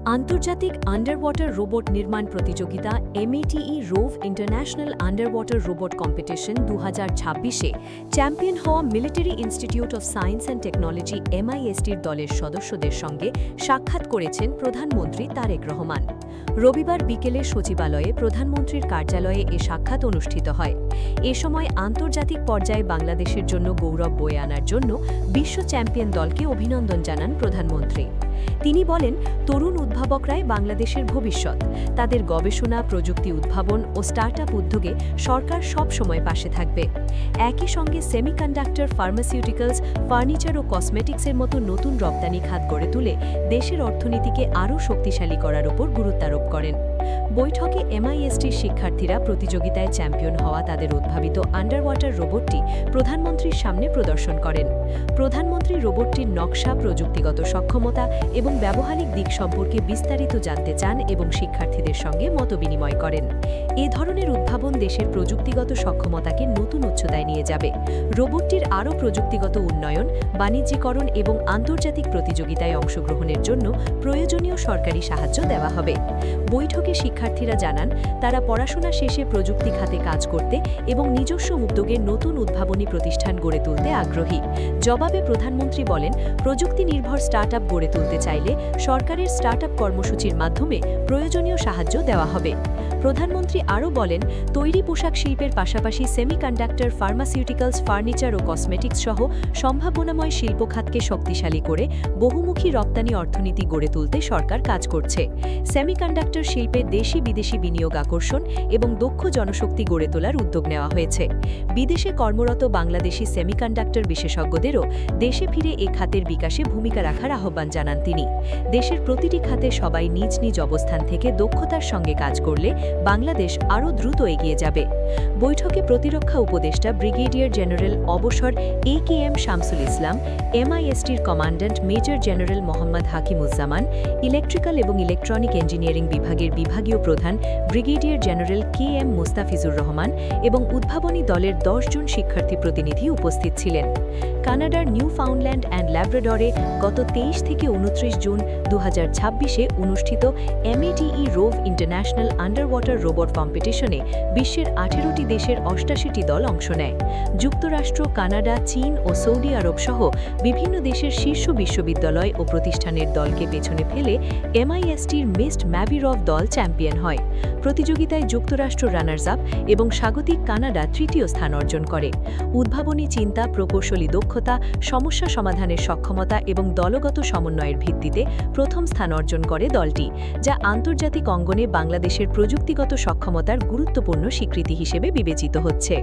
আন্তর্জাতিক underwater robot নির্মাণ প্রতিযোগিতা MATE ROV international underwater robot competition 2026-এ চ্যাম্পিয়ন হওয়া military institute of science and technology এমআইএসটির দলের সদস্যদের সঙ্গে সাক্ষাৎ করেছেন প্রধানমন্ত্রী তারেক রহমান। রবিবার বিকেলে সচিবালয়ে প্রধানমন্ত্রীর কার্যালয়ে এ সাক্ষাৎ অনুষ্ঠিত হয়। এ সময় আন্তর্জাতিক পর্যায়ে বাংলাদেশের জন্য গৌরব বয়ে আনার জন্য বিশ্ব চ্যাম্পিয়ন দলকে অভিনন্দন জানান প্রধানমন্ত্রী। তিনি বলেন, তরুণ উদ্ভাবকরাই বাংলাদেশের ভবিষ্যৎ। তাদের গবেষণা, প্রযুক্তি উদ্ভাবন ও স্টার্টআপ উদ্যোগে সরকার সব সময় পাশে থাকবে। একই সঙ্গে সেমিকন্ডাক্টর, ফার্মাসিউটিক্যালস, ফার্নিচার ও কসমেটিক্সের মতো নতুন রপ্তানি খাত গড়ে তুলে দেশের অর্থনীতিকে আরও শক্তিশালী করার উপর গুরুত্বারোপ করেন। বৈঠকে এমআইএসটির শিক্ষার্থীরা প্রতিযোগিতায় চ্যাম্পিয়ন হওয়া তাদের উদ্ভাবিত আন্ডারওয়াটার রোবটটি প্রধানমন্ত্রীর সামনে প্রদর্শন করেন। প্রধানমন্ত্রী রোবটটির নকশা, প্রযুক্তিগত সক্ষমতা এবং ব্যবহারিক দিক সম্পর্কে বিস্তারিত জানতে চান এবং শিক্ষার্থীদের সঙ্গে মতবিনিময় করেন। এ ধরনের উদ্ভাবন দেশের প্রযুক্তিগত সক্ষমতাকে নতুন উচ্চতায় নিয়ে যাবে। রোবটটির আরও প্রযুক্তিগত উন্নয়ন, বাণিজ্যিকরণ এবং আন্তর্জাতিক প্রতিযোগিতায় অংশগ্রহণের জন্য প্রয়োজনীয় সরকারি সাহায্য দেওয়া হবে। বৈঠকে শিক্ষার্থীরা জানান, তারা পড়াশোনা শেষে প্রযুক্তি খাতে কাজ করতে এবং নিজস্ব উদ্যোগে নতুন উদ্ভাবনী প্রতিষ্ঠান গড়ে তুলতে আগ্রহী। জবাবে প্রধানমন্ত্রী বলেন, প্রযুক্তি নির্ভর স্টার্টআপ গড়ে তুলতে চাইলে সরকারের স্টার্টআপ কর্মসূচির মাধ্যমে প্রয়োজনীয় সাহায্য দেওয়া হবে। প্রধানমন্ত্রী আরও বলেন, তৈরি পোশাক শিল্পের পাশাপাশি সেমিকন্ডাক্টর, ফার্মাসিউটিক্যালস, ফার্নিচার ও কসমেটিক্স সহ সম্ভাবনাময় শিল্প খাতকে শক্তিশালী করে বহুমুখী রপ্তানি অর্থনীতি গড়ে তুলতে সরকার কাজ করছে। সেমিকন্ডাক্টর শিল্পে দেশি বিদেশি বিনিয়োগ আকর্ষণ এবং দক্ষ জনশক্তি গড়ে তোলার উদ্যোগ নেওয়া হয়েছে। বিদেশে কর্মরত বাংলাদেশি সেমিকন্ডাক্টর বিশেষজ্ঞদেরও দেশে ফিরে এ খাতের বিকাশে ভূমিকা রাখার আহ্বান জানান তিনি। দেশের প্রতিটি খাতে সবাই নিজ নিজ অবস্থান থেকে দক্ষতার সঙ্গে কাজ করলে বাংলাদেশ আরও দ্রুত এগিয়ে যাবে। বৈঠকে প্রতিরক্ষা উপদেষ্টা ব্রিগেডিয়ার জেনারেল অবসর একেএম শামসুল ইসলাম, এমআইএসটির commandant major general Mohammad Hakimuzzaman, electrical এবং ইলেকট্রনিক ইঞ্জিনিয়ারিং বিভাগের বিভাগীয় প্রধান brigadier general K M Mustafizur Rahman এবং উদ্ভাবনী দলের 10 জন শিক্ষার্থী প্রতিনিধি উপস্থিত ছিলেন। কানাডার নিউ ফাউন্ডল্যান্ড অ্যান্ড ল্যাব্রাডরে গত 23 থেকে 29 জুন 2026-এ অনুষ্ঠিত এমএটিই রোভ ইন্টারন্যাশনাল আন্ডারওয়াটার রোবট কম্পিটিশনে বিশ্বের 18টি দেশের 88টি দল অংশ নেয়। যুক্তরাষ্ট্র, কানাডা, চীন ও সৌদি আরব সহ বিভিন্ন দেশের শীর্ষ বিশ্ববিদ্যালয় ও প্রতিষ্ঠানের দলকে পেছনে ফেলে এমআইএসটির মিস্ট ম্যাভিরভ দল চ্যাম্পিয়ন হয়। প্রতিযোগিতায় যুক্তরাষ্ট্র রানার্স আপ এবং স্বাগতিক কানাডা তৃতীয় স্থান অর্জন করে। উদ্ভাবনী চিন্তা, প্রকৌশলী দক্ষতা, সমস্যা সমাধানের সক্ষমতা এবং দলগত সমন্বয়ের ভিত্তিতে প্রথম স্থান অর্জন করে দলটি, যা আন্তর্জাতিক অঙ্গনে বাংলাদেশের প্রযুক্তিগত সক্ষমতার গুরুত্বপূর্ণ স্বীকৃতি হিসেবে বিবেচিত হচ্ছে।